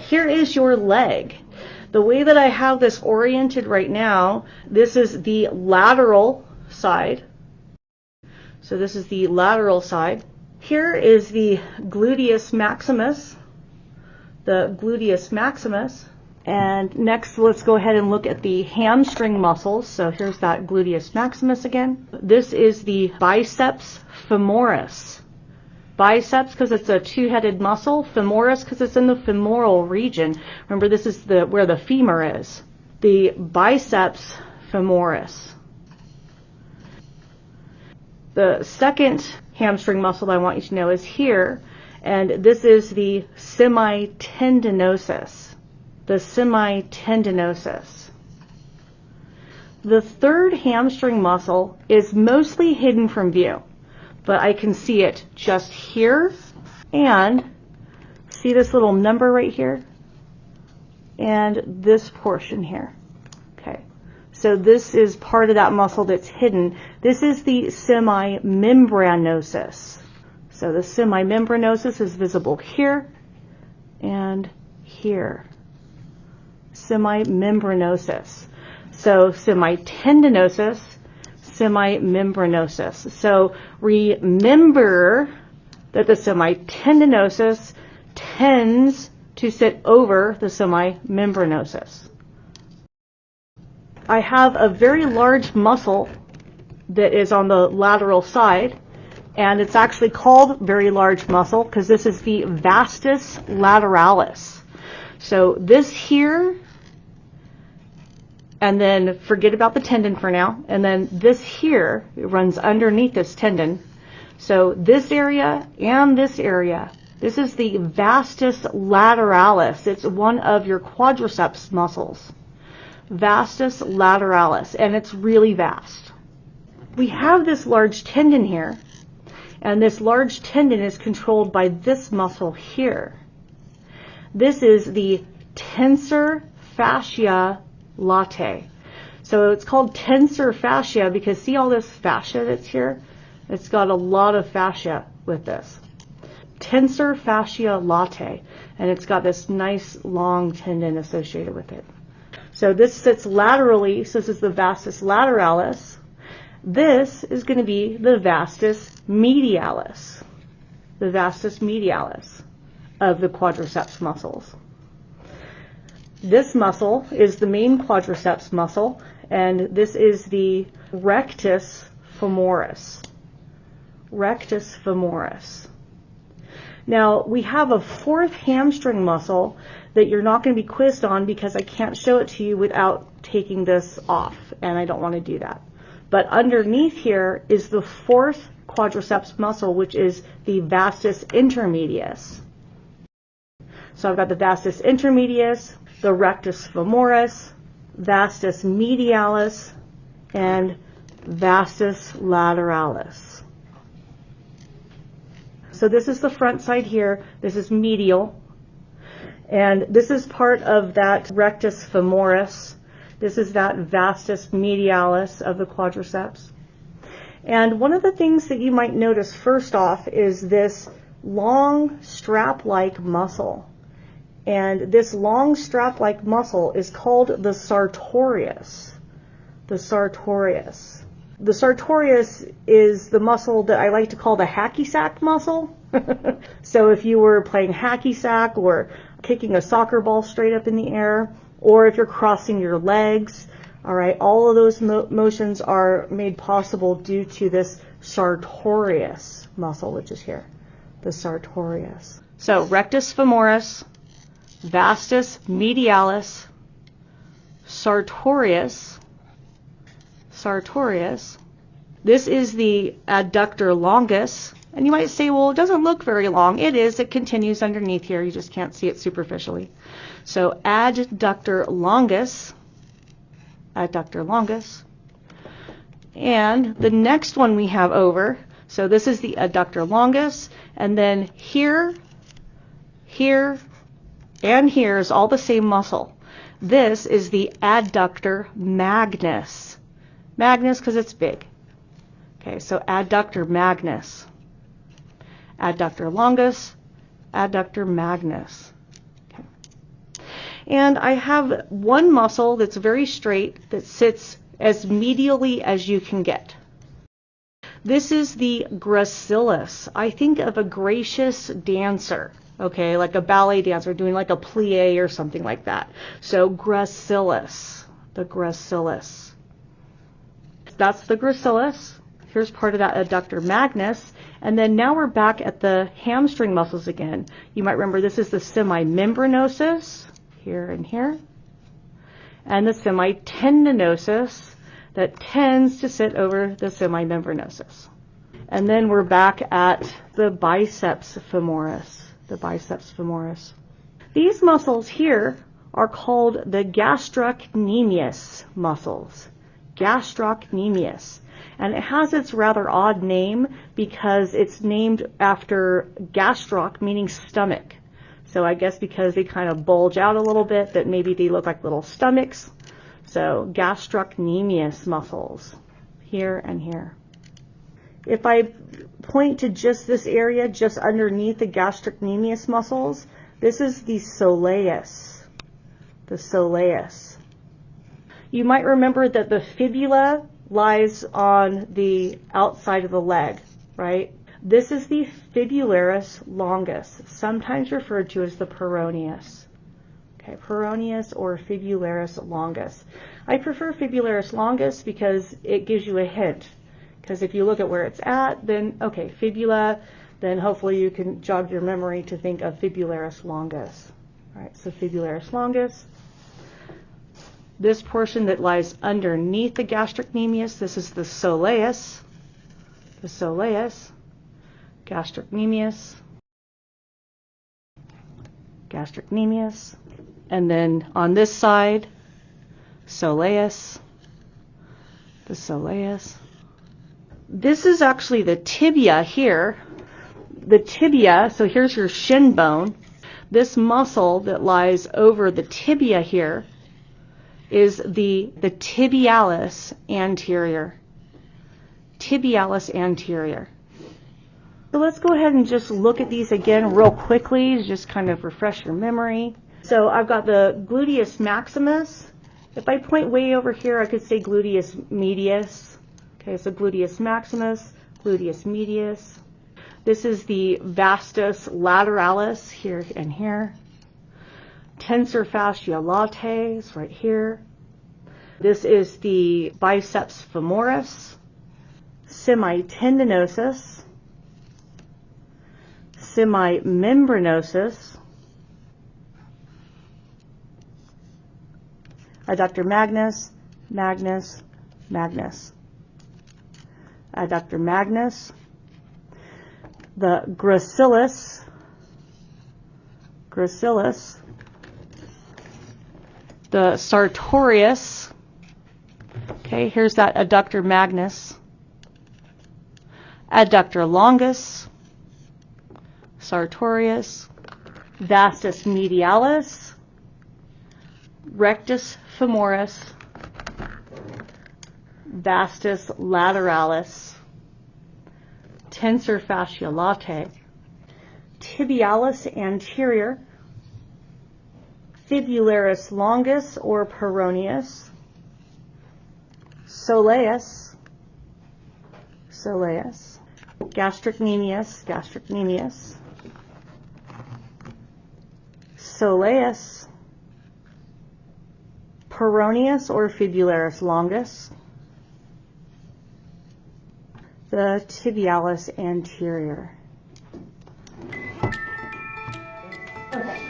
Here is your leg. The way that I have this oriented right now, this is the lateral side. So this is the lateral side. Here is the Gluteus Maximus, the Gluteus Maximus. And next, let's go ahead and look at the hamstring muscles. So here's that Gluteus Maximus again. This is the Biceps Femoris. Biceps because it's a two-headed muscle. Femoris because it's in the femoral region. Remember, this is where the femur is. The Biceps Femoris. The second hamstring muscle I want you to know is here, and this is the Semitendinosus. The Semitendinosus. The third hamstring muscle is mostly hidden from view, but I can see it just here, and see this little number right here, and this portion here. Okay. So this is part of that muscle that's hidden. This is the Semimembranosus. So the Semimembranosus is visible here and here. Semimembranosus. So semitendinosus, semimembranosus. So remember that the semitendinosus tends to sit over the semimembranosus. I have a very large muscle that is on the lateral side, and it's actually called very large muscle because this is the Vastus Lateralis. So this here, and then forget about the tendon for now, and then this here, it runs underneath this tendon. So this area and this area, this is the Vastus Lateralis. It's one of your quadriceps muscles. Vastus Lateralis, and it's really vast. We have this large tendon here, and this large tendon is controlled by this muscle here. This is the tensor fascia latae. So it's called tensor fascia because see all this fascia that's here? It's got a lot of fascia with this. Tensor fascia latae, and it's got this nice long tendon associated with it. So this sits laterally, so this is the Vastus Lateralis. This is going to be the Vastus Medialis. The Vastus Medialis of the quadriceps muscles. This muscle is the main quadriceps muscle, and this is the Rectus Femoris. Rectus Femoris. Now, we have a fourth hamstring muscle that you're not going to be quizzed on because I can't show it to you without taking this off, and I don't want to do that. But underneath here is the fourth quadriceps muscle, which is the Vastus Intermedius. So I've got the Vastus Intermedius, the Rectus Femoris, Vastus Medialis, and Vastus Lateralis. So this is the front side here. This is medial. And this is part of that Rectus Femoris. This is that Vastus Medialis of the quadriceps. And one of the things that you might notice first off is this long strap-like muscle. And this long strap-like muscle is called the Sartorius. The Sartorius. The Sartorius is the muscle that I like to call the hacky sack muscle. So if you were playing hacky sack or kicking a soccer ball straight up in the air, or if you're crossing your legs, all right, all of those motions are made possible due to this Sartorius muscle, which is here, the Sartorius. So Rectus Femoris, Vastus Medialis, Sartorius. This is the adductor longus. And you might say, well, it doesn't look very long. It is. It continues underneath here. You just can't see it superficially. So adductor longus. Adductor longus. And the next one we have over, so this is the adductor longus. And then here, here, and here is all the same muscle. This is the adductor magnus. Magnus because it's big. Okay, so adductor magnus. Adductor longus, adductor magnus. Okay. And I have one muscle that's very straight that sits as medially as you can get. This is the gracilis. I think of a gracious dancer, okay, like a ballet dancer doing like a plie or something like that. So gracilis, the gracilis. That's the gracilis. Here's part of that adductor magnus. And then now we're back at the hamstring muscles again. You might remember this is the semimembranosus, here and here, and the semitendinosus that tends to sit over the semimembranosus. And then we're back at the biceps femoris, the biceps femoris. These muscles here are called the gastrocnemius muscles, gastrocnemius. And it has its rather odd name because it's named after gastroc, meaning stomach. So I guess because they kind of bulge out a little bit, that maybe they look like little stomachs. So gastrocnemius muscles, here and here. If I point to just this area, just underneath the gastrocnemius muscles, this is the soleus, the soleus. You might remember that the fibula lies on the outside of the leg, right? This is the fibularis longus, sometimes referred to as the peroneus. Okay, peroneus or fibularis longus. I prefer fibularis longus because it gives you a hint. Because if you look at where it's at, then, okay, fibula, then hopefully you can jog your memory to think of fibularis longus. All right, so fibularis longus. This portion that lies underneath the gastrocnemius, this is the soleus, gastrocnemius, gastrocnemius, and then on this side, soleus, the soleus. This is actually the tibia here, the tibia, so here's your shin bone. This muscle that lies over the tibia here is the tibialis anterior. Tibialis anterior. So let's go ahead and just look at these again real quickly, just kind of refresh your memory. So I've got the Gluteus Maximus. If I point way over here, I could say Gluteus Medius. Okay, so Gluteus Maximus, Gluteus Medius. This is the Vastus Lateralis, here and here. Tensor fascia latae is right here. This is the Biceps Femoris, Semitendinosus, Semimembranosus, adductor magnus, magnus, magnus, adductor magnus, the gracilis, gracilis, the Sartorius. Okay, here's that adductor magnus, adductor longus, Sartorius, Vastus Medialis, Rectus Femoris, Vastus Lateralis, Tensor fascia latae, Tibialis anterior, Fibularis longus or peroneus, soleus, soleus, gastrocnemius, gastrocnemius, soleus, peroneus or fibularis longus, the tibialis anterior. Okay.